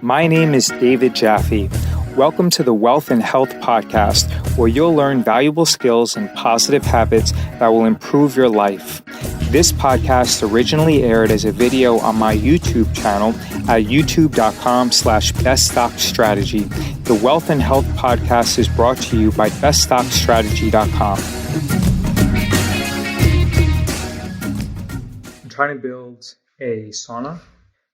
My name is David Jaffe. Welcome to the Wealth and Health Podcast, where you'll learn valuable skills and positive habits that will improve your life. This podcast originally aired as a video on my YouTube channel at youtube.com/beststockstrategy. The Wealth and Health Podcast is brought to you by beststockstrategy.com. I'm trying to build a sauna.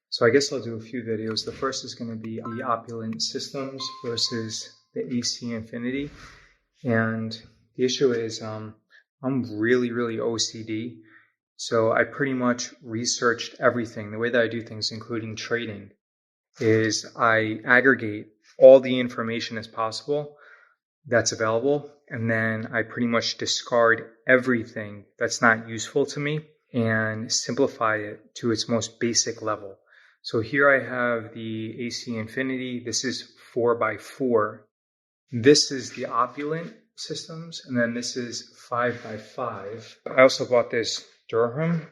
So I guess I'll do a few videos. The first is going to be the Opulent systems versus the AC Infinity. And the issue is I'm really OCD. So I pretty much researched everything. The way that I do things, including trading, is I aggregate all the information as possible that's available. And then I pretty much discard everything that's not useful to me and simplify it to its most basic level. So here I have the AC Infinity. This is 4x4. This is the Opulent systems. And then this is 5x5. I also bought this Durherm.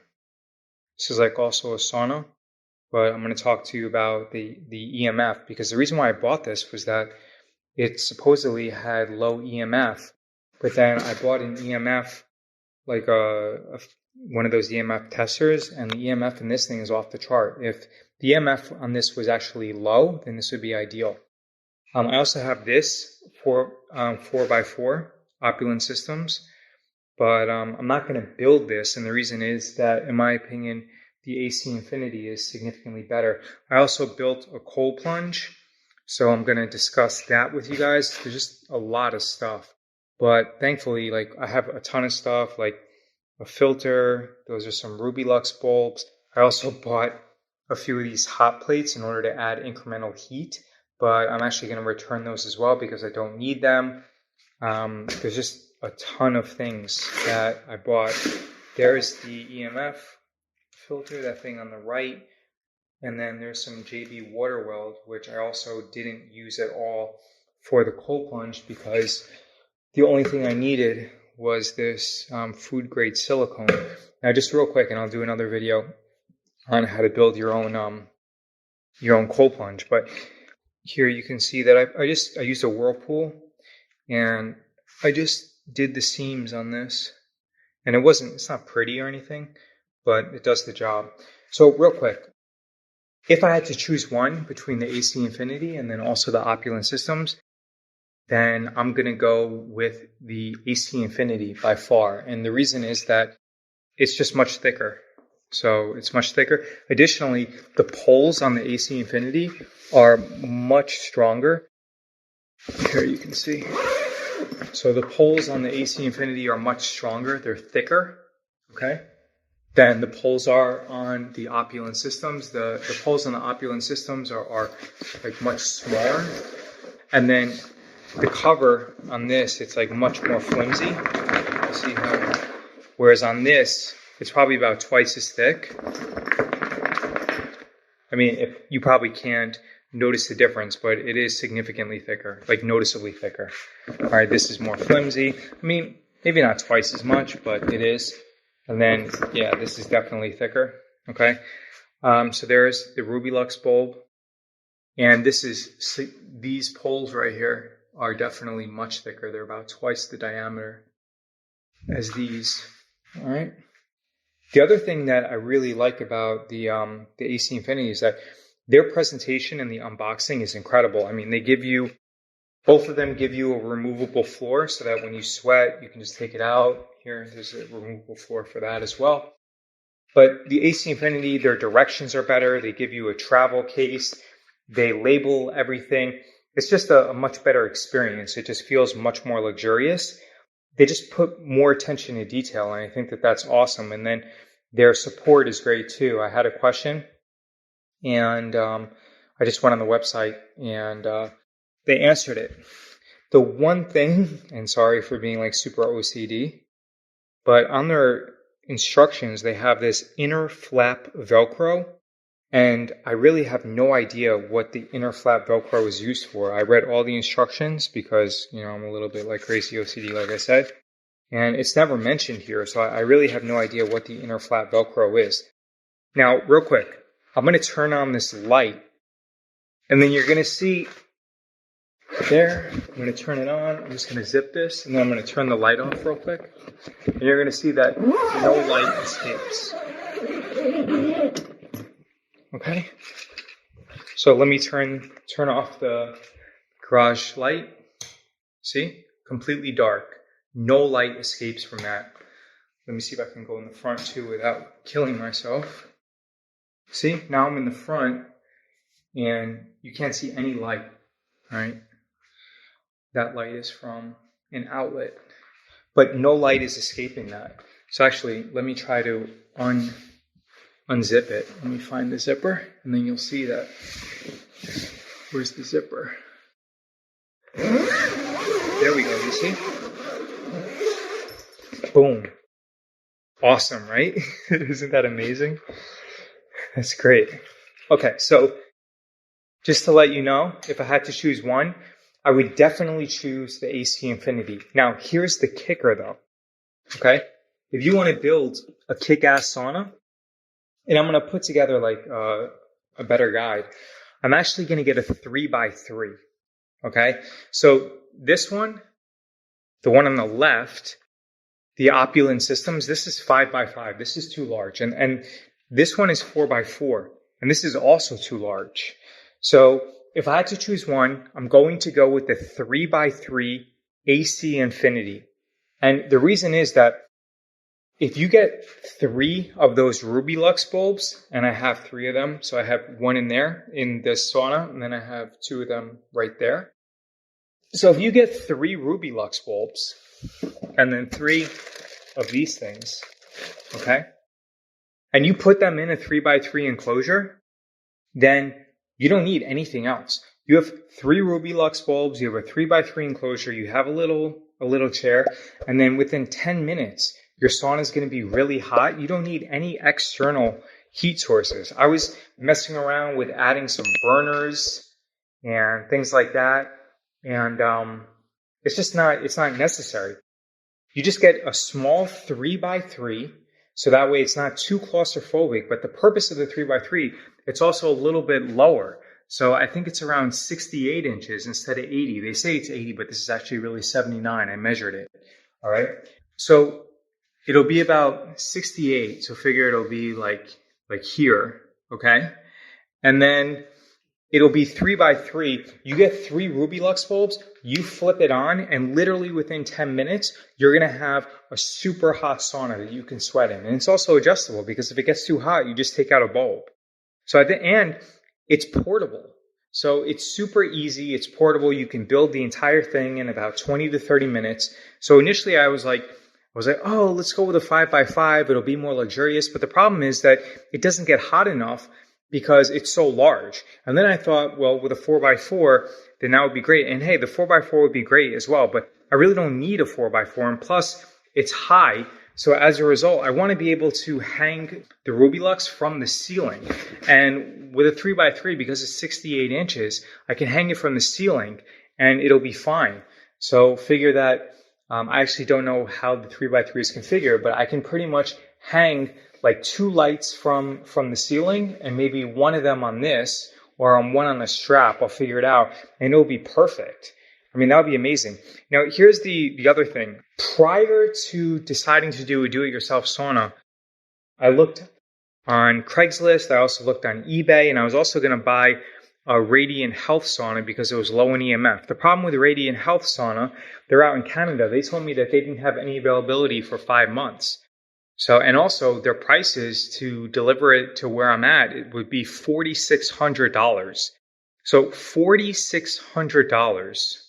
This is like also a sauna. But I'm going to talk to you about the EMF, because the reason why I bought this was that it supposedly had low EMF. But then I bought an EMF, like one of those EMF testers, and the EMF in this thing is off the chart. If the EMF on this was actually low, then this would be ideal. I also have this 4x4 Opulent systems, but I'm not going to build this, and the reason is that, in my opinion, the AC Infinity is significantly better. I also built a cold plunge, so I'm going to discuss that with you guys. There's just a lot of stuff, but thankfully, I have a ton of stuff, like a filter. Those are some Rubylux bulbs. I also bought a few of these hot plates in order to add incremental heat, but I'm actually going to return those as well because I don't need them. There's just a ton of things that I bought. There's the EMF filter, that thing on the right, and then there's some JB water weld, which I also didn't use at all for the cold plunge because the only thing I needed was this food grade silicone. Now, just real quick, and I'll do another video on how to build your own cold plunge. But here you can see that I used a Whirlpool, and I just did the seams on this, and it's not pretty or anything, but it does the job. So real quick, if I had to choose one between the AC Infinity and then also the Opulent systems, then I'm going to go with the AC Infinity by far. And the reason is that it's just much thicker. So it's much thicker. Additionally, the poles on the AC Infinity are much stronger. Here you can see. So the poles on the AC Infinity are much stronger. They're thicker, okay, than the poles are on the Opulent systems. The poles on the Opulent systems are like much smaller. And then the cover on this, it's like much more flimsy. See how? Whereas on this, it's probably about twice as thick. I mean, if you probably can't notice the difference, but it is significantly thicker, like noticeably thicker. All right, this is more flimsy. I mean, maybe not twice as much, but it is. And then, yeah, this is definitely thicker. Okay. So there's the Rubylux bulb. And these poles right here are definitely much thicker. They're about twice the diameter as these. All right. The other thing that I really like about the AC Infinity is that their presentation and the unboxing is incredible. I mean, both of them give you a removable floor so that when you sweat, you can just take it out. Here, there's a removable floor for that as well. But the AC Infinity, their directions are better. They give you a travel case. They label everything. It's just a much better experience. It just feels much more luxurious. They just put more attention to detail, and I think that that's awesome. And then their support is great too. I had a question, and I just went on the website, and they answered it. The one thing, and sorry for being like super OCD, but on their instructions, they have this inner flap Velcro, and I really have no idea what the inner flap Velcro is used for. I read all the instructions because, I'm a little bit like crazy OCD, like I said, and it's never mentioned here, so I really have no idea what the inner flap Velcro is. Now, real quick, I'm going to turn on this light And then you're going to see there, I'm going to turn it on. I'm just going to zip this, and then I'm going to turn the light off real quick. And you're going to see that no light escapes. Okay? So let me turn off the garage light. See? Completely dark. No light escapes from that. Let me see if I can go in the front too without killing myself. See? Now I'm in the front, and you can't see any light. Right? That light is from an outlet, but no light is escaping that. So actually, let me try to unzip it. Let me find the zipper, and then you'll see that. Where's the zipper? There we go, you see? Boom. Awesome, right? Isn't that amazing? That's great. Okay, so just to let you know, if I had to choose one, I would definitely choose the AC Infinity. Now, here's the kicker though, okay? If you want to build a kick-ass sauna, and I'm going to put together like a better guide, I'm actually going to get a 3x3, okay? So this one, the one on the left, the Opulent systems, this is 5x5. This is too large. And this one is 4x4, and this is also too large. So if I had to choose one, I'm going to go with the 3x3 AC Infinity. And the reason is that if you get 3 of those Rubylux bulbs, and I have 3 of them, so I have one in there in this sauna, and then I have 2 of them right there. So if you get 3 Rubylux bulbs, and then 3 of these things, okay, and you put them in a 3x3 enclosure, then you don't need anything else. You have 3 Rubylux bulbs, you have a 3x3 enclosure, you have a little chair, and then within 10 minutes, your sauna is going to be really hot. You don't need any external heat sources. I was messing around with adding some burners and things like that, and it's not necessary. You just get a small 3x3, so that way it's not too claustrophobic. But the purpose of the 3x3, it's also a little bit lower. So I think it's around 68 inches instead of 80. They say it's 80, but this is actually really 79. I measured it. All right. So it'll be about 68. So figure it'll be like here. Okay. And then it'll be 3x3. You get 3 Rubylux bulbs, you flip it on, and literally within 10 minutes, you're going to have a super hot sauna that you can sweat in. And it's also adjustable because if it gets too hot, you just take out a bulb. So at the end, it's portable. So it's super easy. It's portable. You can build the entire thing in about 20 to 30 minutes. So initially I was like, oh, let's go with a 5x5. It'll be more luxurious. But the problem is that it doesn't get hot enough because it's so large. And then I thought, well, with a 4x4, then that would be great. And hey, the 4x4 would be great as well. But I really don't need a 4x4. And plus, it's high. So as a result, I want to be able to hang the Rubylux from the ceiling. And with a 3x3, because it's 68 inches, I can hang it from the ceiling and it'll be fine. So figure that I actually don't know how the 3x3 is configured, but I can pretty much hang like 2 lights from the ceiling and maybe one of them on this or on one on a strap. I'll figure it out and it'll be perfect. I mean, that would be amazing. Now, here's the other thing. Prior to deciding to do a do-it-yourself sauna, I looked on Craigslist. I also looked on eBay, and I was also going to buy a Radiant Health sauna because it was low in EMF. The problem with the Radiant Health sauna, they're out in Canada. They told me that they didn't have any availability for 5 months. So, and also their prices to deliver it to where I'm at, it would be $4,600. So $4,600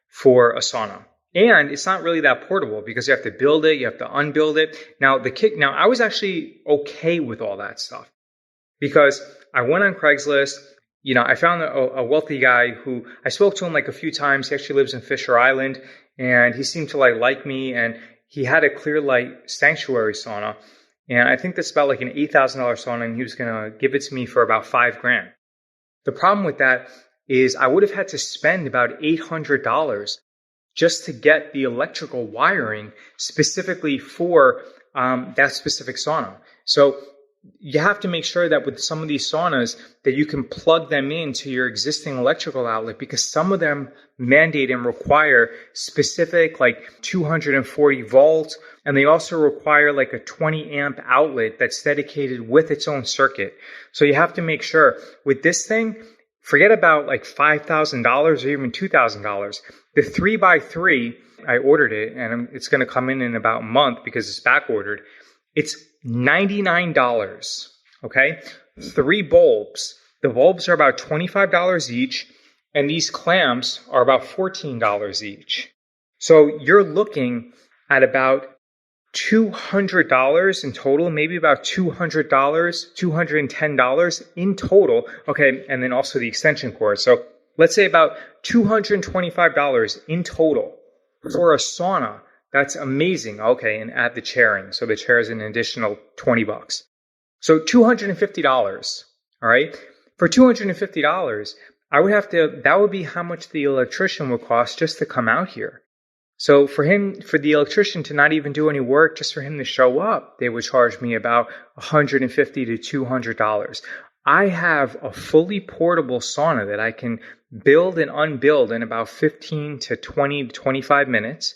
for a sauna. And it's not really that portable because you have to build it, you have to unbuild it. Now I was actually okay with all that stuff because I went on Craigslist. You know, I found a wealthy guy who I spoke to him like a few times. He actually lives in Fisher Island and he seemed to like me, and he had a clear light sanctuary sauna. And I think that's about like an $8,000 sauna, and he was going to give it to me for about $5,000. The problem with that is I would have had to spend about $800 just to get the electrical wiring specifically for that specific sauna. So you have to make sure that with some of these saunas that you can plug them into your existing electrical outlet, because some of them mandate and require specific like 240 volts, and they also require like a 20 amp outlet that's dedicated with its own circuit. So you have to make sure with this thing, forget about like $5,000 or even $2,000. The 3x3, I ordered it and it's going to come in about a month because it's back ordered. It's $99, okay? 3 bulbs. The bulbs are about $25 each, and these clamps are about $14 each. So you're looking at about $200 in total, maybe about $200, $210 in total. Okay, and then also the extension cord. So let's say about $225 in total for a sauna. That's amazing. Okay, and add the chairing. So the chair is an additional $20. So $250. All right. For $250, that would be how much the electrician would cost just to come out here. So for the electrician to not even do any work, just for him to show up, they would charge me about $150 to $200. I have a fully portable sauna that I can build and unbuild in about 15 to 20 to 25 minutes.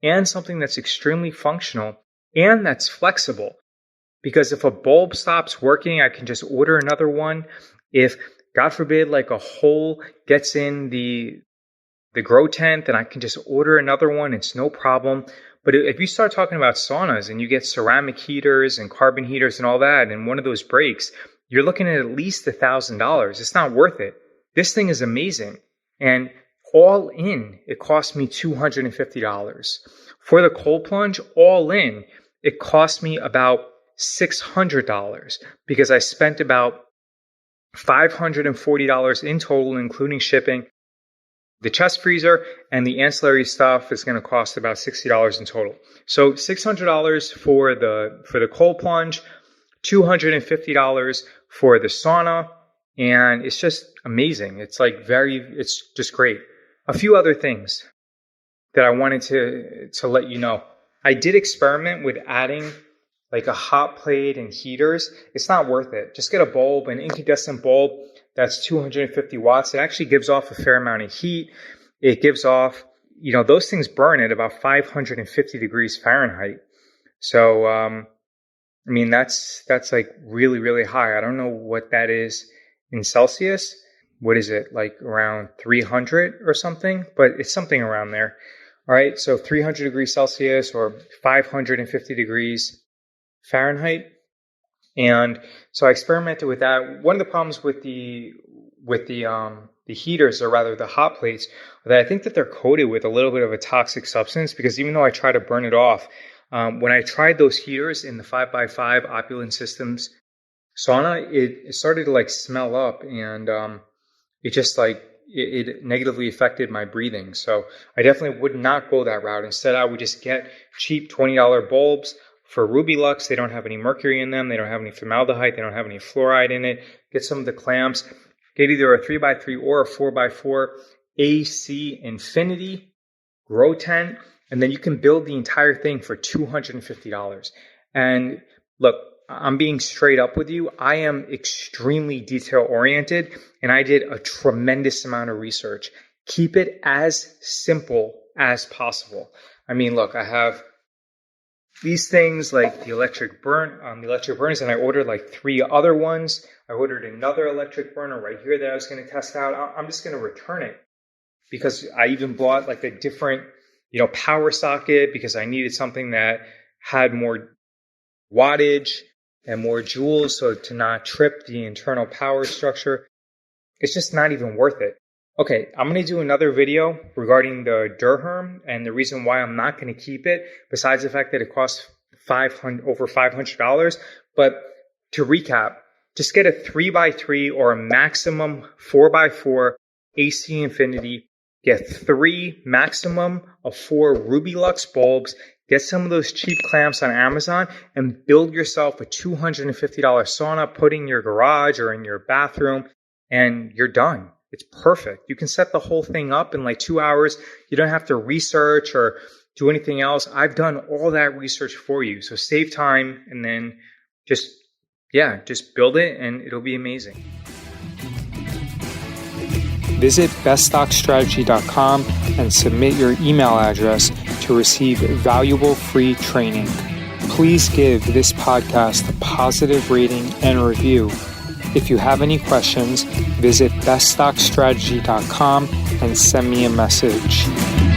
And something that's extremely functional and that's flexible. Because if a bulb stops working, I can just order another one. If, God forbid, like a hole gets in the grow tent, then I can just order another one. It's no problem. But if you start talking about saunas and you get ceramic heaters and carbon heaters and all that, and one of those breaks, you're looking at least $1,000. It's not worth it. This thing is amazing. And all in, it cost me $250. For the cold plunge, all in, it cost me about $600 because I spent about $540 in total, including shipping. The chest freezer and the ancillary stuff is going to cost about $60 in total. So $600 for the cold plunge, $250 for the sauna, and it's just amazing. It's just great. A few other things that I wanted to let you know. I did experiment with adding like a hot plate and heaters. It's not worth it. Just get a bulb, an incandescent bulb that's 250 watts. It actually gives off a fair amount of heat. It gives off, those things burn at about 550 degrees Fahrenheit. So, that's like really, really high. I don't know what that is in Celsius. What is it, like around 300 or something? But it's something around there. All right, so 300 degrees Celsius or 550 degrees Fahrenheit. And so I experimented with that. One of the problems with the heaters, or rather the hot plates, that I think that they're coated with a little bit of a toxic substance, because even though I try to burn it off, when I tried those heaters in the 5x5 Opulent Systems sauna, it started to like smell up, and it just it negatively affected my breathing. So I definitely would not go that route. Instead, I would just get cheap $20 bulbs for Rubylux. They don't have any mercury in them. They don't have any formaldehyde. They don't have any fluoride in it. Get some of the clamps. Get either a 3x3 or a 4x4 AC Infinity grow tent. And then you can build the entire thing for $250. And look, I'm being straight up with you. I am extremely detail oriented, and I did a tremendous amount of research. Keep it as simple as possible. I mean, look, I have these things like the electric burners, and I ordered like 3 other ones. I ordered another electric burner right here that I was going to test out. I'm just going to return it because I even bought like a different, power socket, because I needed something that had more wattage and more joules, so to not trip the internal power structure. It's just not even worth it. Okay, I'm going to do another video regarding the Durherm and the reason why I'm not going to keep it, besides the fact that it costs over $500. But to recap, just get a 3x3 or a maximum 4x4 AC Infinity. Get 3 maximum of 4 Rubylux bulbs. Get some of those cheap clamps on Amazon and build yourself a $250 sauna, put in your garage or in your bathroom, and you're done. It's perfect. You can set the whole thing up in like 2 hours. You don't have to research or do anything else. I've done all that research for you. So save time and then just, yeah, just build it and it'll be amazing. Visit beststockstrategy.com and submit your email address to receive valuable free training. Please give this podcast a positive rating and review. If you have any questions, visit beststockstrategy.com and send me a message.